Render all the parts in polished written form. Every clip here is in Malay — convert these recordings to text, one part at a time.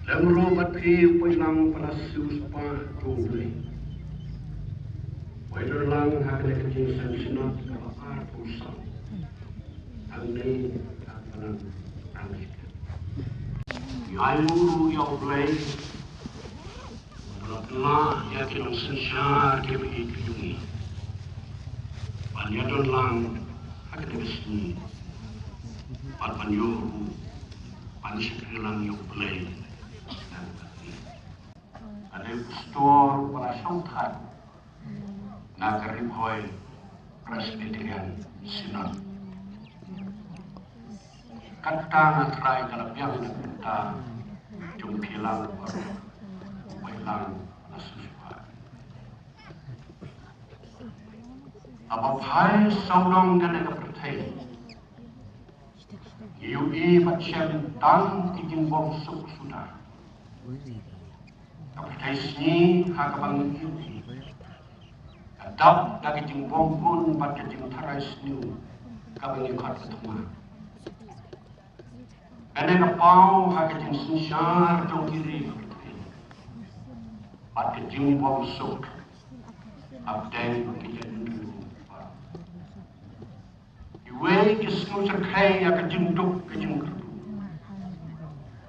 Lemro batri poinang panasius pa tunglay. Waider lang hakane kajing san sinot kapar pusang. Angnay kapanan angik. Yayu yaublay. Malapna yakin ang sensyar kemi ikiyungi. Panyadon lang hakane bisni. Palpanyuru panisipri lang yaublay. Ada pastor para syautan nagaribhoy presbyterian sinod kata ngatrai kalapyang nagpunta yung kilang baru wailang nasusuha ababhay saulong ganang kapertay iu'i patsyem tang iginbong suksuna Kapertaisni hakabang iu'i Adab dagijing bompun badajing taraisniu kabang ikot ketuma Ane kapau hakajing sinsyar jong kiri badajing bomsuk abdeng kijang dulu Iwe kisnu serkai hakajing duk kijang kerdu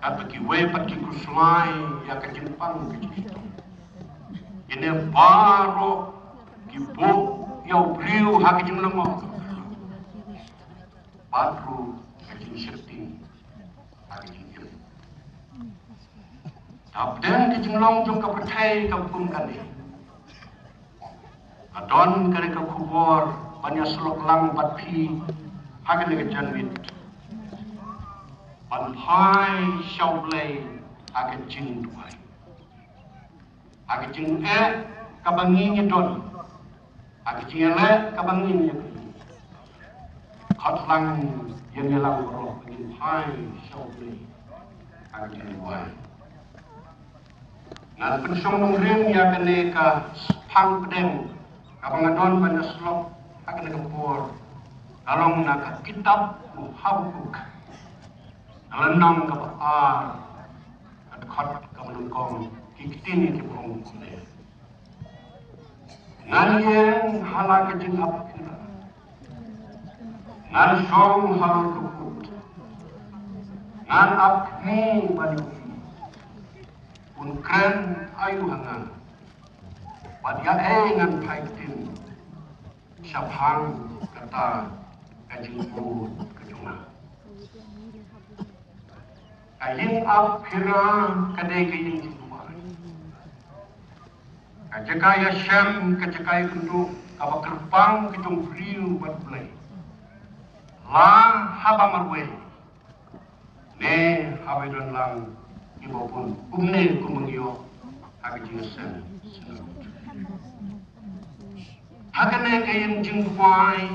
Kapag iwe pati kuslay ya kajimpang kajito. Ini baro kibo yaw priu hakajim lango. Baru kajim syerting hakajim yun. Tapden kajim lang jong kapertay kampung kani. Adon kani kakubor banyak selok lang batpi hakajim kajanwit. Panpai syaublay agak jing duai. Agak jing kabangin don. Agak jing kabangin yang khotlang yang ngelang roh. Panpai syaublay agak jing duai. Ngan pensong nungrim ya kene ka pang pedeng. Kabangadon pada slok agak negapur. Kalong nak kitab muhabuk. Alandang kapar at khot kamanungkong kikitini kipong kune. Ngan halaka jing apkira. Ngan song halal kukut. Ngan apni banyuki. Unkren ayu hangan. Padya ngan paitin. Syabhang kata kajing pun kejunga. Kayin apkira kadai kayin jumpa. Kajakaya syam kajakaya kundu kabakerbang kejung priu buat belai. La haba marwe. Ne habedon lang ibo pun umne kumengyo hagajingasan senut. Hagane kayin jingwai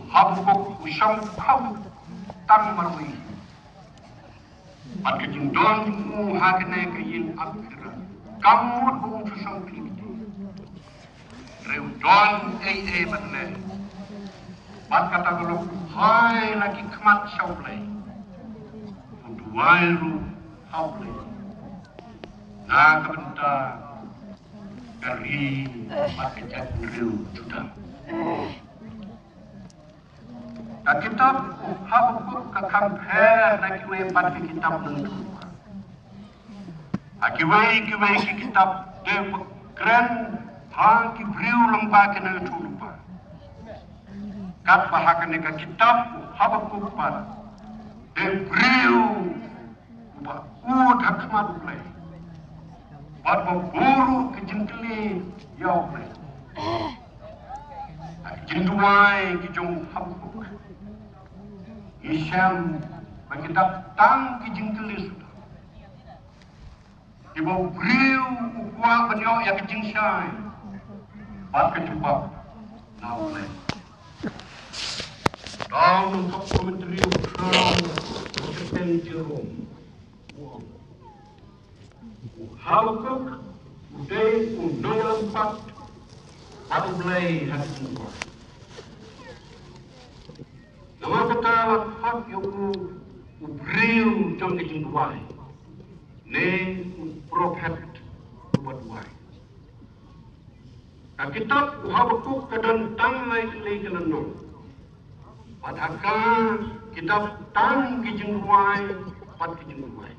habukok usam kau tang marwe. At kajindon mo hakane kayin apkira. Kamut kung susang piliti. Reudon batle. At katagulog hay lagi kemat syaublay. Uduay ru haublay. Na kabenta dari at kajat riu judang. Kitab habuk kakamper na kiwe pati kitab ng lupa. Kiwe kitab de kren hang kibriu lembaga na lupa. Kat bahakan ka kitab habuk pat de briu ba ud hakmat play. Bad buru kejenteli yaw play. Jinduai kijong habuk Isyam magkitap tang kijingkelis. Ibaw briu ukwa banyo ya kijingsay. Bat kejubak naulay. Daw ng kapkomentaryo krang Kapten Jerome. Halukuk uday undoylampat adublay hakijingwa. Nama kata hak yang ubriu jom kejingkuai. ne prophet buat. Kitab Habakuk kedan tang lai kelenong. Padahal kitab tang kijengwai pat kijengwai.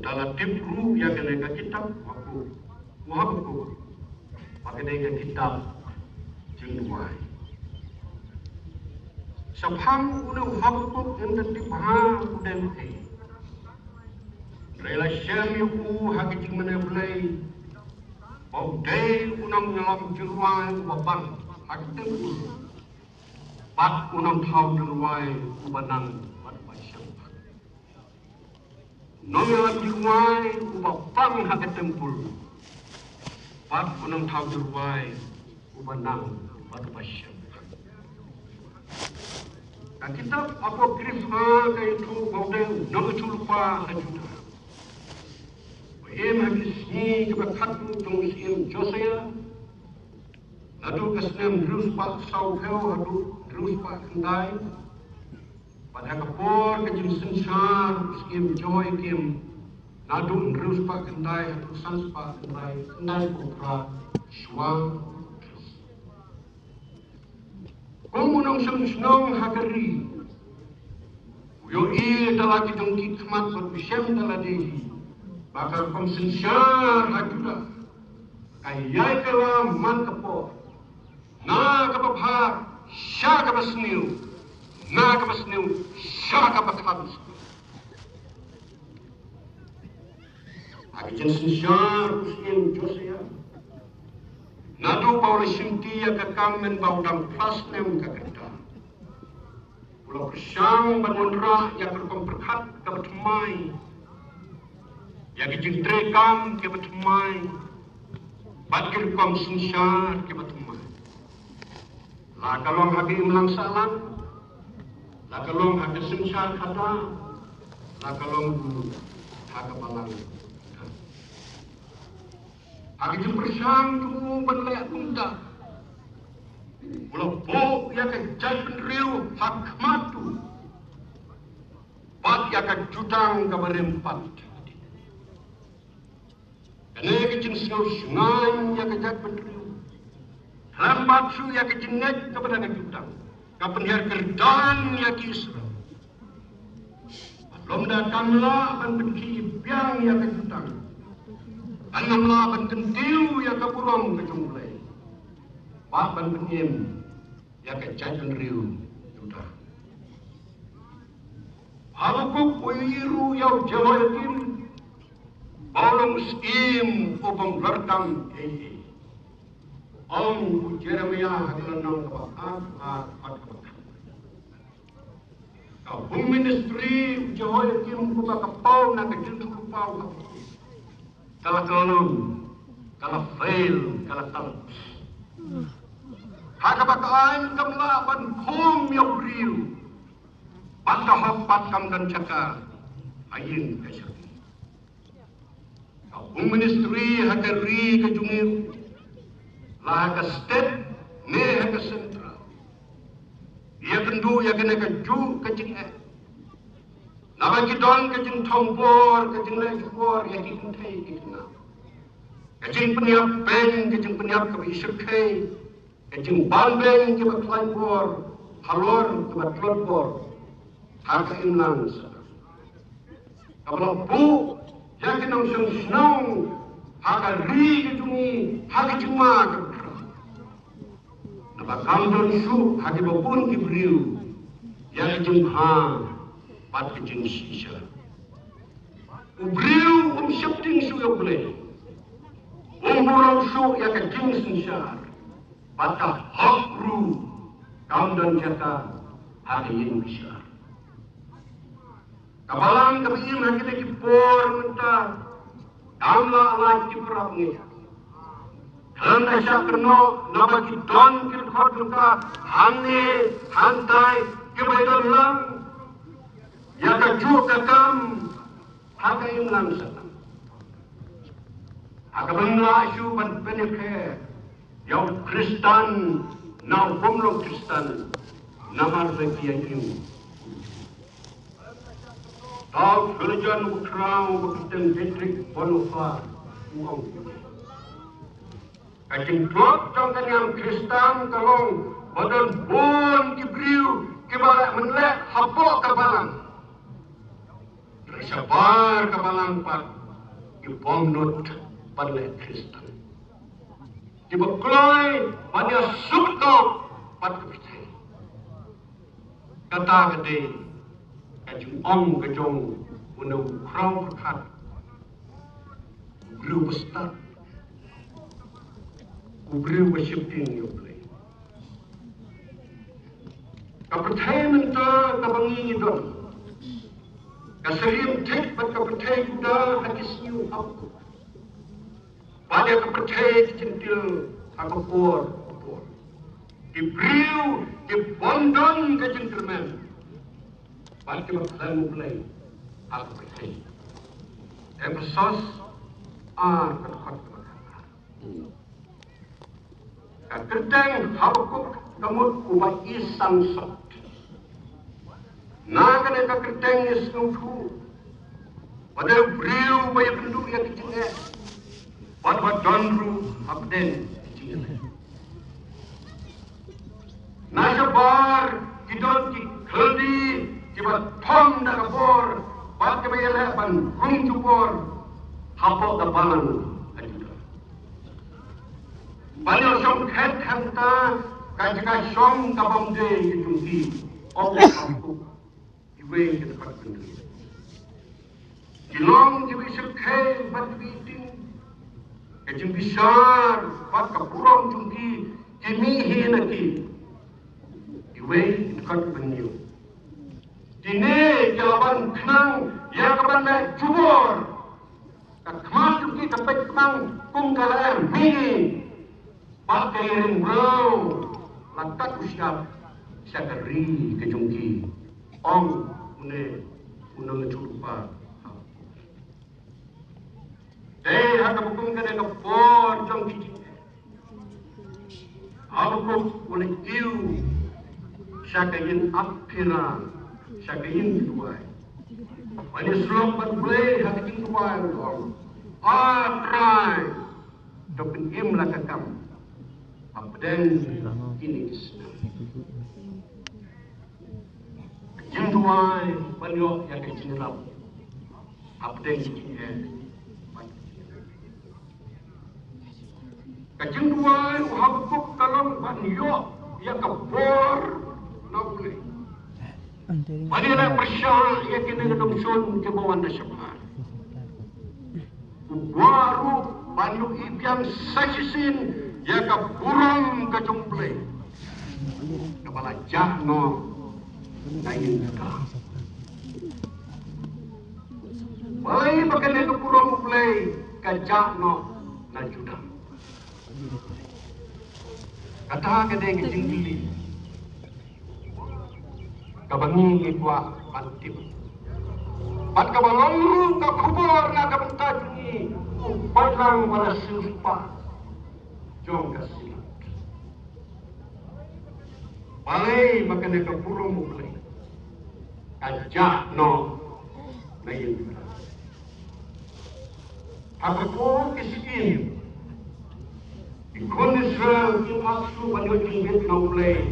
Dalam tibru yang kena kitab Habakuk. Pakai kitab jengwai. Sabhang unang Habakuk yang tibha udang hai. Rela syami u hagi jengmana belai. Baudai unang nyalam jengwai babang hagi tibru. Pat unang thau jengwai ubanang pat pasyam. Nongalam jengwai babang hagi tempul. Pat unang thau jengwai ubanang pat pasyam. Kitab Apokrifa kaitu baudai nang chulpa hajuda. Em habis ni kebakhatu jong sim Josea. Lalu kesem terus pak sauhel lalu terus pak kendai. Pada kapor kejim sensar sim joy kim. Lalu terus pak kendai lalu sans pak kendai putra suang. Kumunong senang hakari. Yo i talaki jong kikmat berbisem taladi. Bakal komsensyar hajuda. Kayai kalam man kapor. Na kapabhar, sya kapasniu. Na kapasniu, sya kapakhabis. Agijan sensyar usim Josea. Nadu baula sintia kakamen baudang plasnem kakita. Pulau Persang banunrah yang berkomperkat kebetumai. Yang dijentrekam kebetumai. Bakir kom sensyar kebetumai. Lakalong hagi imlang salang. Lakalong hagi sensyar kata. Lakalong dulu hagabalang. Hagi jempersang tu banlayak punta. Pulau bok yang kejai peneriu hak matu. Bat yang kejutang kabarempat. Kena kecing sungai yang kejat peneriu. Lambat su yang kejengat kepada kejutang. Kapenhar kerdan yang kisra. Belum datanglah ban benki piang yang kejutang. Anamlah ban kentiu yang kapurong kejumlai. Pak ban penyem yang kejat peneriu. Sudah. Habakuk uiru yang jawatin. Baulong skim upang bertam Om Jeremiah hadilanang kabakat Kau ministry Jehoiakim kubakapau na kejil kupau Kala kalung, kala fail, kala talus Hakabakaan kamlaban kum yabriu Patahapat kam dan cakar Ayin kasyar Kau ministry hakari kejungir lah ke state ne ke sentral dia kendu ya kena keju kejing nama kidon kejing tombor kejing lekor ya kikentai kikna kejing peniap beng kejing peniap ke isirkai kejing balbeng ke baklaibor halor ke baklobor haka imlang kalau bu ya kena senang haka ri kejungi haka cuma Bakambon su hagi bapun kibriu yang jengha pat kejeng sisa. Ubriu syapting su ya boleh. Umurau su ya kejeng sensar. Patah hakru kaum dan jata hagi yang besar. Kabalang kabiim hagi lagi por mentah. Kamla alai kiprapnya. Dan Aisyah kerana nama kita khot luka hangi hantai kebaikkan lang yang kaju kakam hakai lang sana. Agaknya isu penikah yang Kristen na umum Kristen nama bagi yang Tau kerjaan utrang berkaitan distrik Bonofar, uang. Kacing klub jangan yang Kristen kalong badan bon kibriu kibarak menlek hapok kabalang. Sabar kabalang pak ibonut panlek Kristen. Dibekloi pada subto pat kepitai. Kata gede kacing ong kejong unau krau berkat beriu bestar. Beriu worshiping you play. Kapertai menta kabangi don. Kaserim tek bat kapertai kuda hakis new aku. Pada kapertai centil akapor. Di beriu di bondon ke gentleman. Pada kapertai mu play aku pertai. Episos kat. Kerteng Habakuk kamut ubah isang sot. Nakan eka kerteng isnutu. Pada beriu baya penduk yang kecingnya. Pada donru abden kecingnya. Nasa bar kidon ki keldi kibat tom nakapor. Pada baya lepan rum cupor. Hapok kapalan. Banyak som khat khanta kajka som kabam de yungki ong aku iwe ke dekat bendi dilong jibi sekhe bat biting kajing besar bat kapurong jungki jimi hinaki iwe ke dekat bendi dine jalaban knang ya kaban na jubor kakman jungki kapet knang kung kalaan mini pakai ring bro, lantak usiap syakari kejungki, ong une ngecurupa. Ada bukan kena kepor jongki. Aku boleh tiu syakayin apira, syakayin duai. Wani selompat boleh hakayin duai orang. Try, dopin imla kakam. Dan ini jenduai banyak yang kejeneram abden ini kejenduai Habakuk kalong banyak yang kebor nak boleh banyak persyaratan yang kena kedongson kebawan nasyabah baru banyak ibiang sajisin ya kapurong kajumple kepala jahno kain kita balai pakai kapurong play kajahno na juda kata kedeng tinggi kabangi ikwa pantip pat kabalong kakubor na kabentajungi upaylang wala silpa jom kasih. Balai makan ke purung mulai. Kajak no naik. Apa pun kesin. Ikon Israel yang asal banyak tinggal no mulai.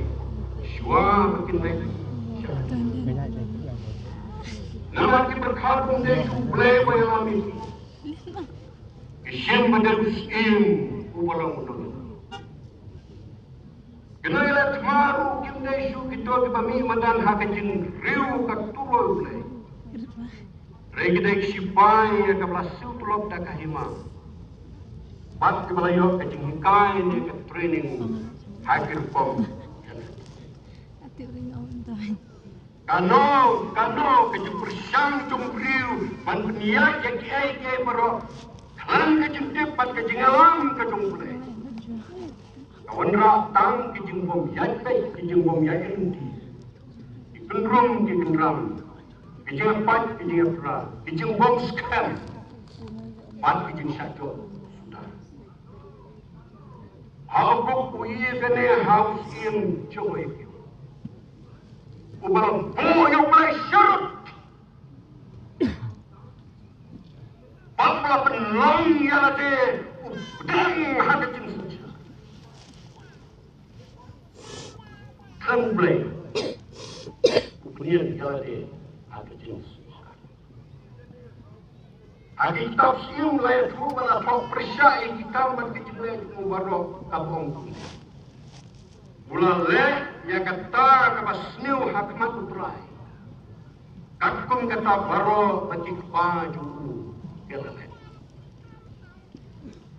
Shua makin naik. Nama kita berkabung dengan mulai bayalami. Kesin pada usim. Upalang udang. Kenailah maru kita isu kita kami madan hakajin riu katuloi ulai. Regi sipai yang kablasu tulop dah kahima. Bat kebalayo kajing hikai ni ke training hakir pom. Kano kajing persang cung riu man peniak yang kiai baru. Kan kajing tepat kajing alam kajing boleh. Kawan ratang kajing bom yai nanti. Ikenrum kajing apa kajing apa. Kajing bom scam. Pat kajing satu sudah. Habakuk uye kene haus yang joy. Ubalang bo yang mulai syarat. wa penlong yalade udang hakatin saja. Tremblay. Kemudian yalade hakatin saja. Agi kitab siung layak rubala tok persyai kitab berkecilnya mubarok kapong. Mula leh ya kata kapasniu hakmat utrai. Kakung kata baro bagi baju kata.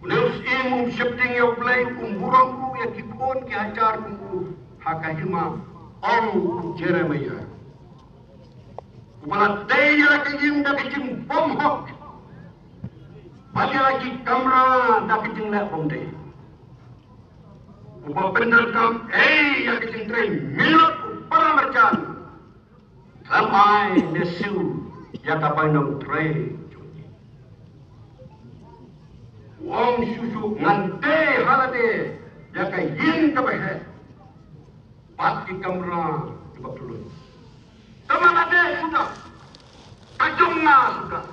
Uleus imum shifting ya play umburang ku ya kikon ki ajar ku hakahima ong Jeremiah. Kumala daya lagi im da kicim bom hok. Bagi lagi kamera da kicim le bom deh. Upa benar kam ya kicim train milot para mercan. Sampai nesu ya kapai nong tray. Wong susu ngante halade ya kai yin kapai. Pati kamera coba dulu. Teman-teman sudah, kacungna sudah.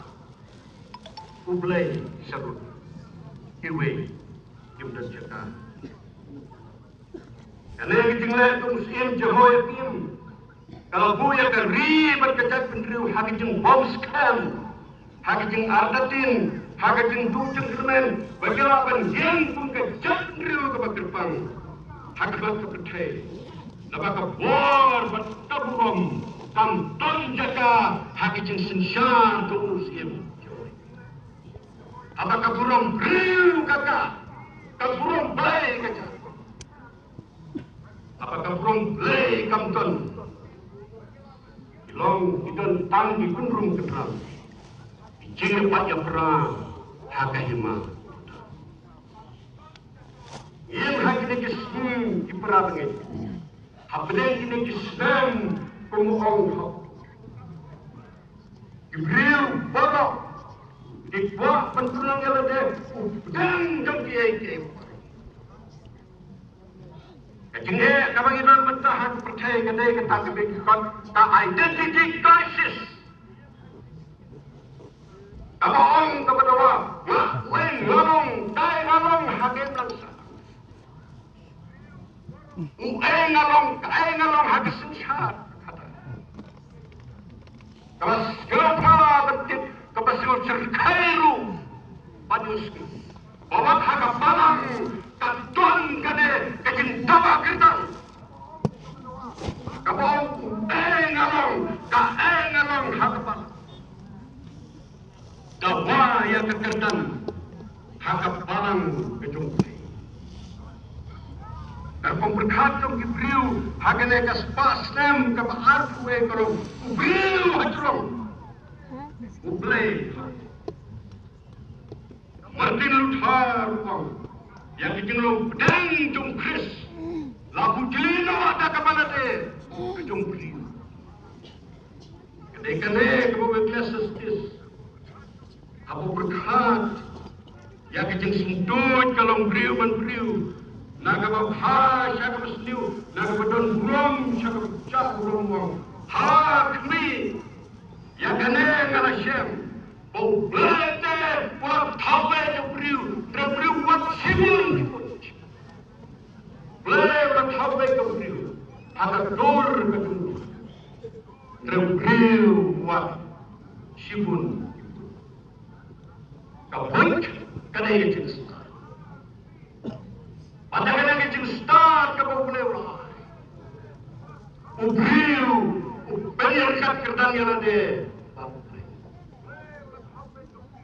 Ublay serut, iwe, kim dan cekah. Karena yang tinggal itu muslim Jehoiakim. Kalau buya ke ribet kejat pendiriu hakijeng bom scam, hakijeng ardatin, hakijeng dujeng kermen, bagaimana yang pun kejat pendiriu ke bakirpang, hakibat kepetai, lepas ke bor bertaburom, kamton jaka hakijeng sensyar ke muslim. Apakah burung riu kakak, burung belai kakak, apakah burung belai kamton. Long idon tang di kunrum keterang, jika pada perang hakahima. Ia hakini kism di perang ini, habdeng ini kism pemuang hak. Ibril bodoh, dibuat pentulang yang ada, dan kiai. Kecingnya kami ingin bertahan percaya kedai kita kebencian tak identity crisis. Kamu orang kepada wah, wen ngalong, kai ngalong hakim langsa. Kai ngalong hakim sensyar. Kamu kelapa betit kepasil cerkairu padusku. Bawa hakap balang. Kanton kade kecintawa kita. Kabau ngalong hakapan. Dawa yang kekerdan hakapan kejumpai. Karpong berkacung Ibriu hagane kaspasnem kapaarfu kalau Ibriu hajrong. Ublay. Martin Luther Wong. Yang dijenglo pedang jung Chris lagu jelino ada kemana deh ke jung Priu kedekane kebawa klasistis abu berkat yang dijeng sendut kalong Priu man Priu naga babha syaka besliu naga badon burom syaka becah burom wong hakmi yang kane ngala syem bau belete wap thawe jung Priu Priu wap sibun belai wap thawe jung Priu agak dor kedua Priu wap sibun kabut kadai jeng star padahal jeng star kabau belai wap Priu penirkat kerdang yang ada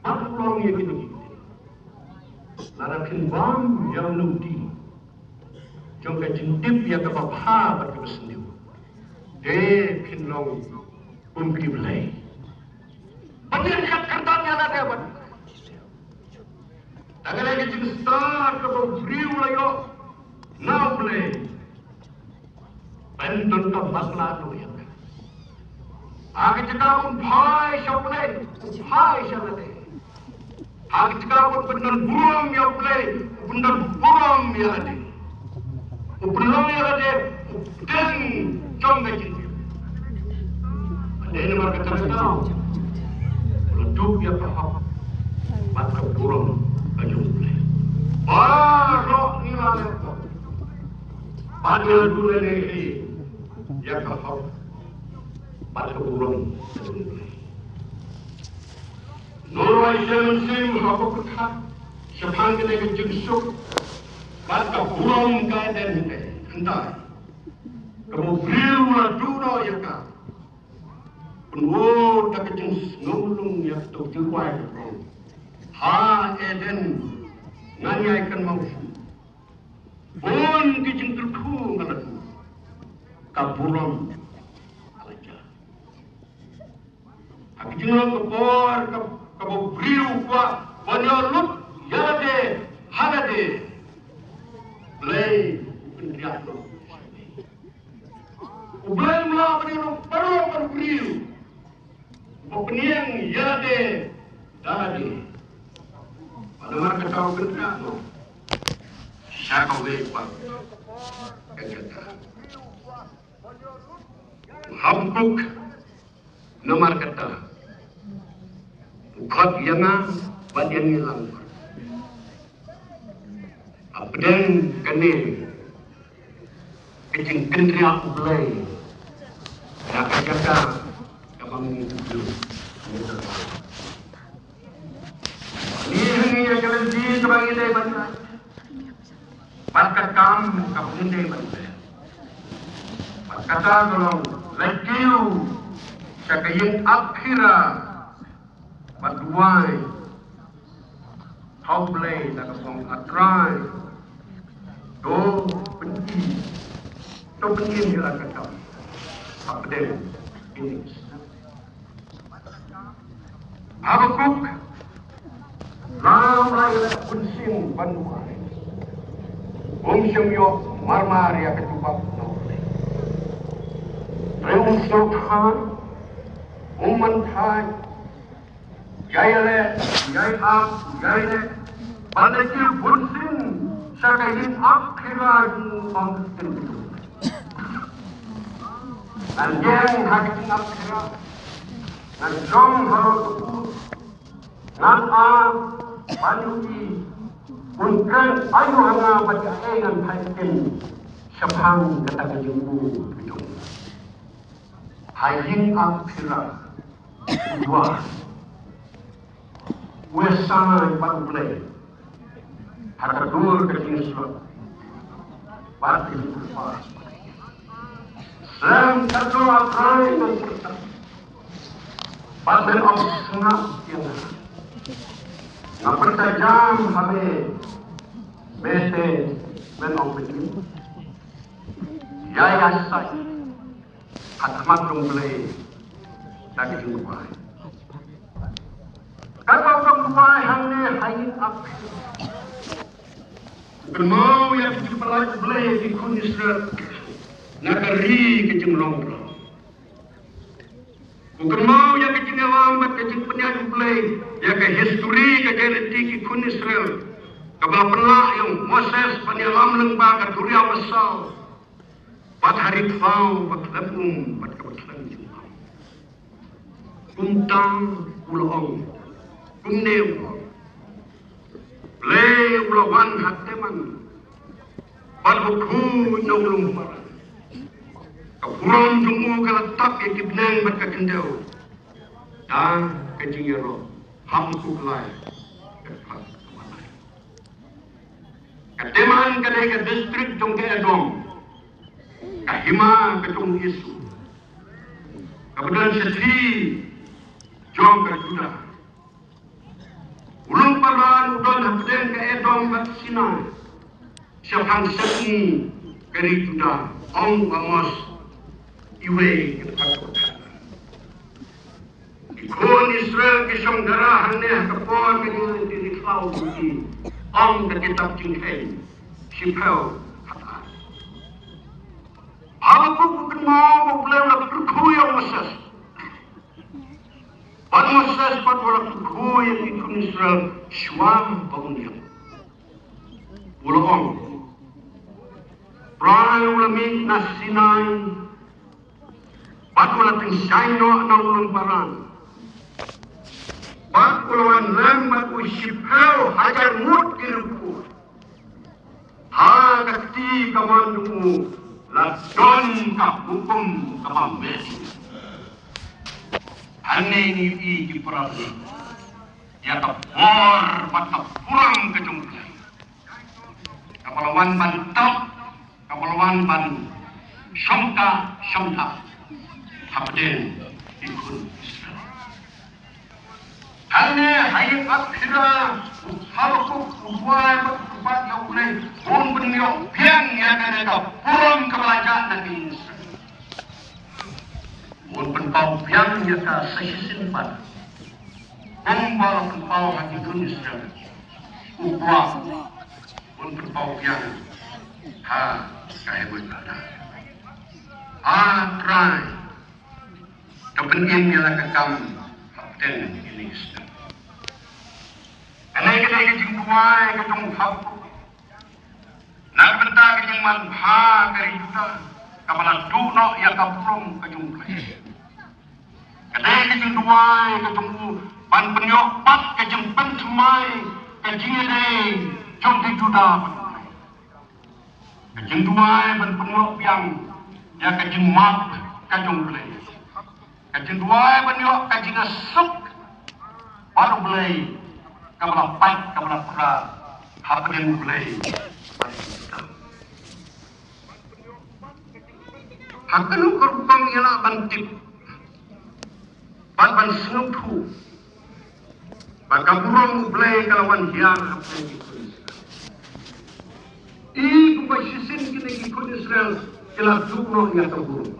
Apa yang gini? Lara kimbang yang nudi, jangka jentip yang kebapa berkebesniu. Deh kinlong umpi belai. Penirkat kertanya ada apa? Tangan lagi jenistar kebau Priu layo, now belai. Penton bakla tu yang. Agak cakap bhai siapa lagi? Agak cakap benar buram ya play, benar buram ya ada. Buram ya ada, dan jom lagi. Ada ini mereka tahu. Leduk ya paham. Batu burung kajumble. Barok nila ito. Padil dule nehi. Ya kahap. Pada burung kajumble. Norway sim hapukutha. Sepangkene kejengsuk. Pada burung kaden hentai. Kemudian lah duno ya kah. Penuh tak kejeng nulung ya tu juai tu. Ha eden nganyai kan mau. Pun kejeng terku ngalat. Kaburon alaja. Aku jengong kebor kebubriu kuat. Banyalut ya de halade. Play pendirian lo. Ublay mula penilung perlu kebubriu. Opiniang ya de dadi. Pada mereka tahu kerja tu. Saya kau lepas kerja. Habuk nomor kata. Bukat yang badan hilang. Abdeng kene kecing kendria ublay. Nak kerja. Ini yang jalan di sebagai day bandai. Paskat kam kapun day bandai. Paskata tolong legiu sakayin akhira paduai haublay nakapong atrai do penci do penci hilang katam apden ini. Habakuk ramai kunsing banduai. Syamyo marmar ya ketubak nolai. Reum sultan umantai jayale jayap jayale badakil kunsing sakayin akhirat pangkin. Anjeng hakikin akhirat. Nanjong harus nan panuki mungkin ayu hanga baca dengan haikin sepang kata kejumbu hidung haikin akhirah dua wesana pada mulai harga dua kecil surat pasti berpas sem terdoa terakhir dan bertak pada setengah yang nampak jam habis bete menong begini ya say hatmat rumble lagi jumpai kalau jumpai hangne hain ap mau ya pelaj beli di kunisrat nakari kejemlong. Bukan mau yang kecil lambat kecil penyanyi play ya ke history ke genetik ikun Israel kabel pelak yang Moses penyelam lembah ke duria besar pada hari kau pada lebum pada kebetulan jumpa kuntang ulong kumneu play ulawan hateman pada buku nyolong marah. Kurang jumpa keletak yang kibnang berkendau dan kejingero hamku kelai keteman kedai ke distrik jong ke edom kahima ke jong isu kemudian sedri jong ke juda ulung paran udon kemudian ke edom ke sinai siapang seni keri juda ong bamos iwe ketakut. Ikon Israel kisong darahan niya kapon kanil di Klau Budi ang kakitab jingkay sipel hataan. Ako bukan mau problema berkuyang Moses. Pag Moses pag wala berkuyang ikon Israel syuam bangunyang. Ulong. Pranay ulamig na Sinai pag wala ting sino na ulong paran. Pag ulawan lembat sipel hajar mut kiruku. Ha kati kamandu ladon ka hukum kamambesi. Ane ni i perali. Ya tapor mata pulang ke jumlah. Kapalawan bantap, kapalawan ban syamta habden ikun. Ane hayat akhira halku ubuai berkubat yang mulai pun beniok biang yang ada pulang ke belajak nanti. Pun penpau biang yang tak sehisin pada. Membal penpau hati kunis dan ubuah pun penpau biang ha kaya berkata. Try. Kepenting ialah kekam habden ini. Anai kita kecing tuai kecing hapu. Nak benda kecing manha kari juta. Kapala duk ya kaprong kecing play. Kadai kecing tuai kecing ban penyok pat kecing pentumai kecing ini jom di juta. Kecing tuai ban penyok yang ya kecing map kecing play. Kecing tuai penyok kecing asuk baru play. Kamala paik, kamala pra, happening play. Hakanu korupang ialah bantip, ban senutu, bakaburong play kalawan hiang happening ikut. Iku pasisin kini ikut Israel kila duro yang terburuk.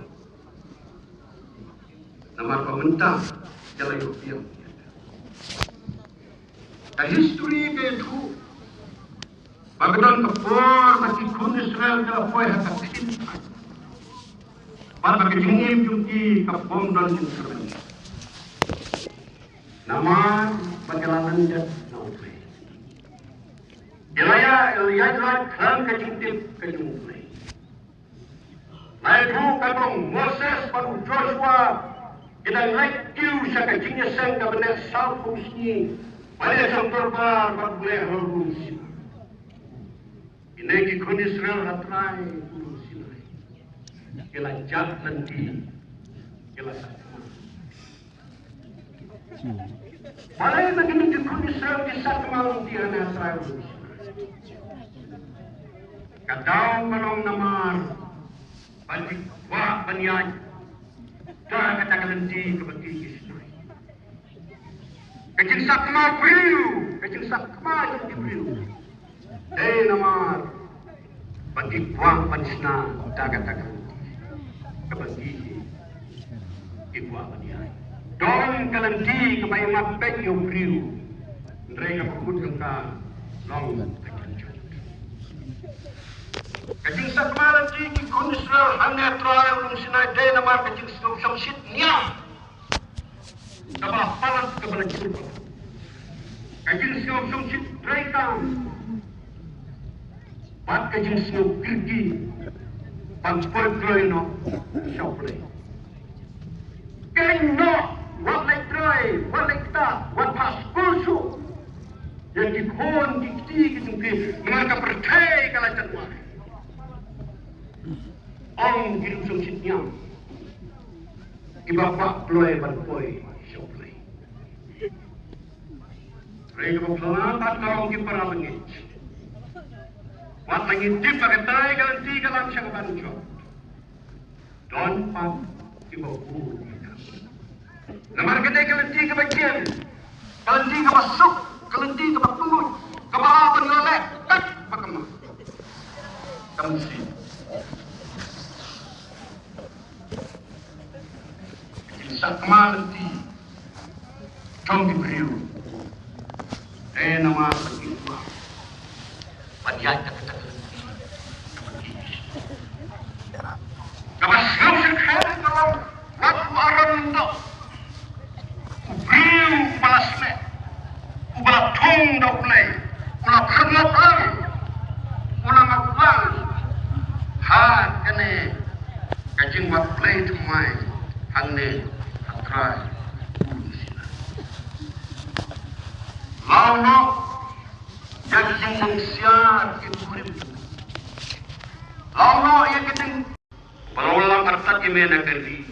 Nama pemerintah kila European. The history ke itu, bagaimana kepor masih kun Israel kalau kau yang kecil, pada kejengim jumki kepom dan Israel. Nama perjalanan dan naufle. Ilaya kelam kejengtip kejengmulai. Lalu katong Moses baru Joshua kita naik kiu sa kejengnya sang kabinet salfus ni. Pada sampai boleh harusi. Ini kikun Israel hatrai harusi. Kelajat nanti, kelajat. Pada begini kikun Israel kisah kemarin dia hatrai harusi. Kadang belum namar, balik wah banyai. Dah katakan nanti kebati Israel. Kecil sakma beriu, kecil sakma yang diberiu. Namar, bagi buang panisna, dagat-dagat. Kebagi, ibuah baniai. Dong kalenti kebayi mapek yang beriu. Mereka berkutang ka long kecil. Kecil sakma nanti kikun Israel hanya try ulung sinai. Namar kecil samsit niam. Kapal palas kepada kita. Kajin siap sungsit rekam. Pat kajin siap pergi. Pat pergi no siap play. Kajin no wat like try, wat like tak, wat pas kursu. Yang dikon dikti kita mereka percaya kalau cakap. Om hidup sungsitnya. Ibapak play berpoi. Mereka berpelangatan kalau kita pernah mengit. Wat lagi tip pakai tay kalau tiga langsung bancu. Don pan ibu guru. Namar kita kalau tiga bagian, kalau tiga masuk, kalau tiga berpungut, kepala penolak, tak bagaimana? Kamu sih. Kisah kemarin ti, jom diberiu. Nama begitu. Wajah tak. Kamu sekarang kalau waktu aran itu, beriu balasnya, ubat tung dah play, ulah kermat lagi, ulah ngakulang. Kene kajing buat play cumai, hane, hatrai. Lalu nang siar kirim. Lalu ia keteng berulang artat imena kali.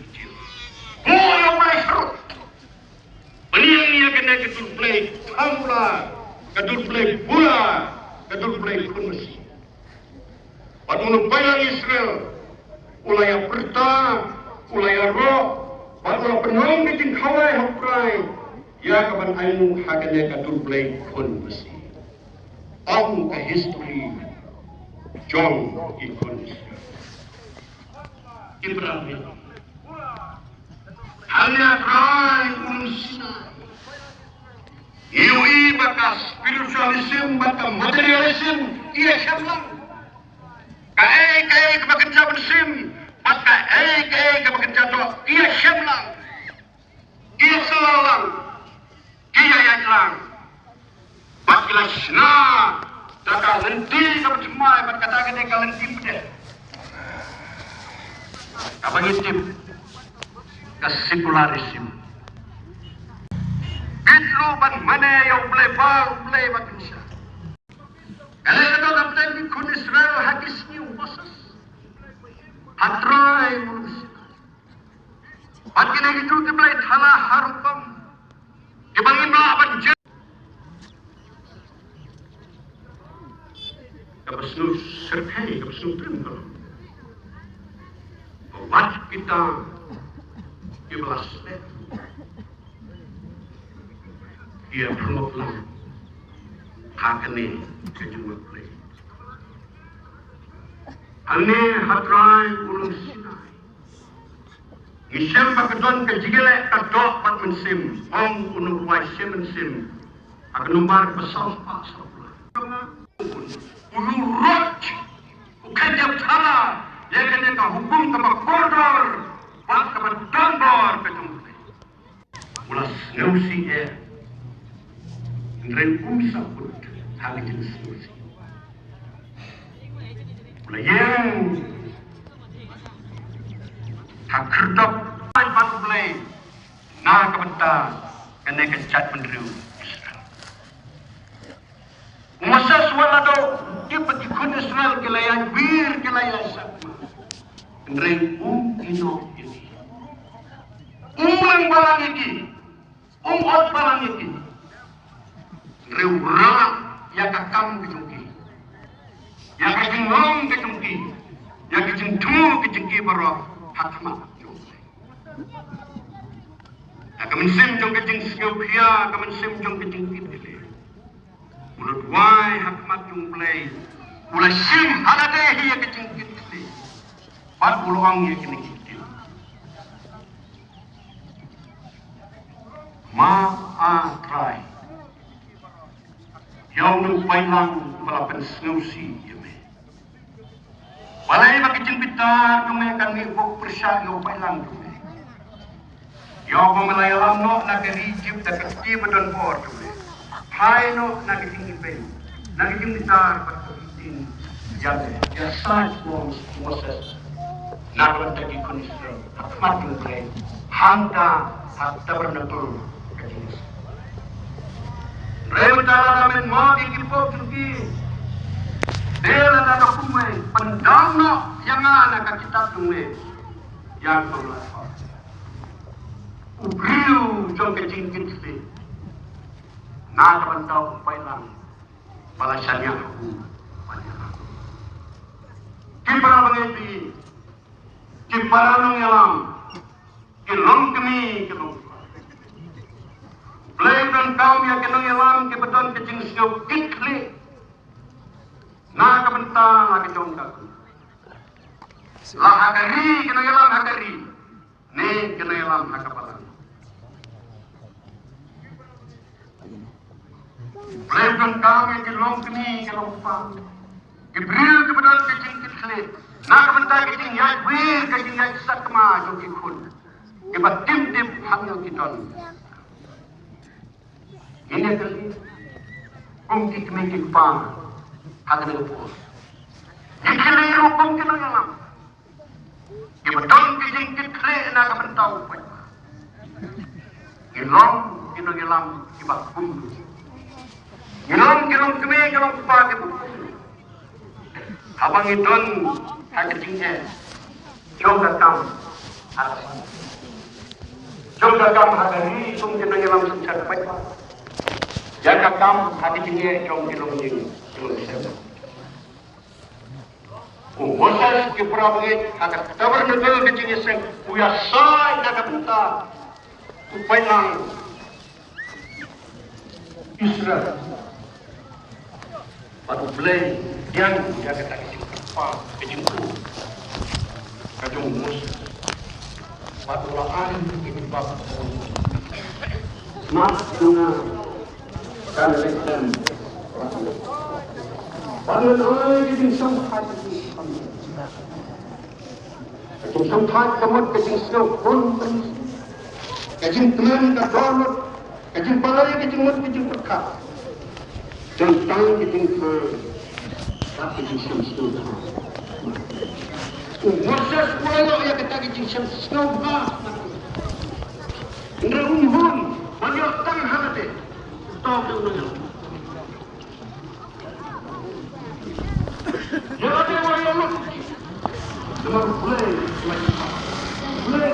Oh yang mulai serut. Beliau ia kena ketul play kamula, ketul play bola, ketul play kunci. Padahal bayang Israel, ulaya perta, ulaya roh, padahal penong keting Hawaii haprai, ya kapan ainu hakanya ketul play kunci. Ang ka history, John ikon. Ibrahim. Hanya rai unsina. Iwi baka spiritualism baka materialism iya syamlang. Kae kebakerja bensim, baka kebakerja do iya syamlang. Iya selalang. Iya yajlang. Bakilah sna, daka lenti keberjemai, berkata kata lenti pedih. Abang itip, kesekularisme. Bitlu ban mana yang boleh makin sah. Kalau itu dapat dikun Israel hakisnya umasas, hatrai manusia. Bagian itu dibelai tanah harupam, dibangin melawan jen. Kapasnu sertai, kapasnu tenggelam. Buat kita ibalas ia berloplang hakane kejumlah play. Ane hatrai ulung sinai. Isem pakedon kejigele kadok pat mensim, ong unung wai mensim. Akan numbar besar pasal. Ulu rot, ukajab thala, yang kena hukum kepada koridor, buat kepada donbor ketumpe. Ulas ngeusi Ndren sabut hal jenis ngeusi. Ulah yang hak kerdop pat play, na kebenta kena kecat menderu. Masa suara do dia pergi kun Israel kelayan wir kelayan sama. Ndreng ino ini. Umang balang iki. Ot balang iki. Ndreng rang ya kakam kejungki. Ya kejengong kejungki. Ya kejengtu kejengki baro hakmat jungki. Ya kemensim jung kejeng siopia, kemensim jung kejeng kidili. Mulut wai hakmat yung play. Ula sim haladehi ya kejengkit kli. Pat uluang ya kini kikil. Try. Yaw nung pailang malapan snowsi yame. Walay makijengpitar yung may kanibok persya yaw pailang yung yaw pamalayalam no nag-Egypt na katiba doon po yung Hai no nagiting iben, nagiting gitar pagkakitin jade, ya side forms Moses, nagbantagi ko ni Israel, hakmat yung play, hangga at tabernacle kajinis. Raya matala namin mo, kikipok yung dela na nakumay, pandang no, yang nga nakakitat yung yang panglafa. Ubriyo, yung kajingkit sila. Nakabantau pailang balasannya aku banyak. Kipara mengeti, kipara nungelam, kilong kami kilong. Blame dan kaum yang kinungelam kibeton kecing siau kikli. Nakabantau lagi jongkaku. Lah hakari kinungelam hakari, ne kinungelam hakapalang. Belajar kami ke long kini ke long pang. Ibril ke bedal kecing kecil. Nak bentar kecing yang wir kecing yang sakma jogi kun. Ibat tim hamil kiton. Ini kali kumki kemiki pang hagan lepus. Dikeliru kumki nang alam. Ibatong kecing kecil nak bentau pun. Ilong kinong ilam ibak kumdu. Kilong kemi kilong pa abang idon hakatingnya jongga kam jongga kam hadari tung jenenge lam sejak baik jaga kam hakatingnya jong dilong jing Moses ke Prabowo agar tabar negara kecil seng uya sai naga benta upayang Israel pada belai yang jaga tak kecil apa kecil tu kacung Moses pada lahan ini bab nak dengan kan leksan pada lagi di sampai kajing sampai kemat kajing sokon kajing teman kadonot kajing balai kajing mat kajing perkat tentang kajing tapi kajing sokon Moses mulai ya kita kajing sokon indra umhun banyak tang halate tahu tu jadi orang yang boleh